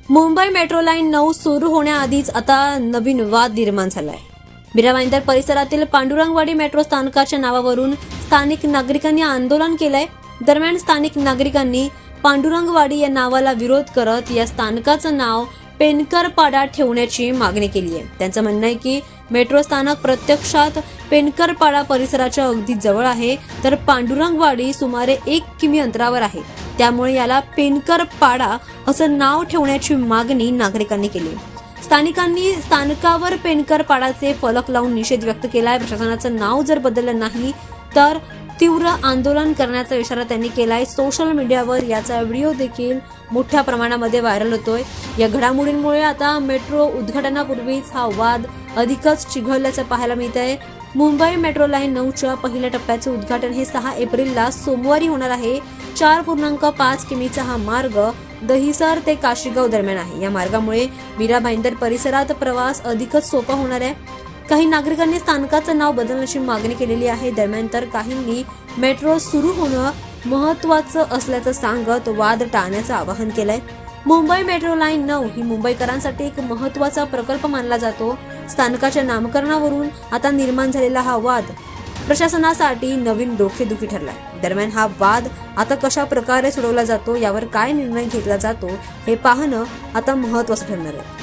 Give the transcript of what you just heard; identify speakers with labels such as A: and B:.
A: Mumbai metro line 9 सुरू होण्याआधीच आता नवीन वाद निर्माण झालाय। मीरा भाईंदर परिसरातील पांडुरंगवाडी मेट्रो स्थानकाच्या नावावरून स्थानिक नागरिकांनी आंदोलन केलंय। दरम्यान स्थानिक नागरिकांनी पांडुरंगवाडी या नावाला विरोध करत या स्थानकाचं नाव पेनकरपाडा ठेवण्याची मागणी केली आहे। त्यांचं म्हणणं आहे की मेट्रो स्थानक प्रत्यक्षात पेनकरपाडा परिसराच्या अगदी जवळ आहे, तर पांडुरंगवाडी सुमारे 1 किमी अंतरावर आहे। त्यामुळे याला पेनकरपाडा असं नाव ठेवण्याची मागणी नागरिकांनी केली। स्थानिकांनी स्थानकावर पेनकरपाडाचे फलक लावून निषेध व्यक्त केलाय। प्रशासनाचं नाव जर बदललं नाही तर तीव्र आंदोलन करण्याचा इशारा त्यांनी केलाय। सोशल मीडियावर याचा व्हिडिओ देखील मोठ्या प्रमाणामध्ये व्हायरल होतोय। या घडामोडींमुळे आता मेट्रो उद्घाटनापूर्वीच हा वाद अधिकच चिघळल्याचं पाहायला मिळतंय। मुंबई मेट्रो लाईन 9च्या पहिल्या टप्प्याचे उद्घाटन हे 6 एप्रिलला सोमवारी होणार आहे। 4.5 किमीचा हा मार्ग दहिसर ते काशीगाव दरम्यान आहे। या मार्गामुळे मीरा भाईंदर परिसरात प्रवास अधिकच सोपा होणार आहे। काही नागरिकांनी स्थानकाचं नाव बदलण्याची मागणी केलेली आहे। दरम्यान तर काहींनी मेट्रो सुरू होणं महत्त्वाचं असल्याचं सांगत वाद टाळण्याचं आवाहन केलंय। मुंबई मेट्रो लाईन 9 ही मुंबईकरांसाठी एक महत्त्वाचा प्रकल्प मानला जातो। स्थानकाच्या नामकरणावरून आता निर्माण झालेला हा वाद प्रशासनासाठी नवीन डोकेदुखी ठरलाय। दरम्यान हा वाद आता कशा प्रकारे सोडवला जातो, यावर काय निर्णय घेतला जातो हे पाहणं आता महत्त्वाचं ठरणार आहे।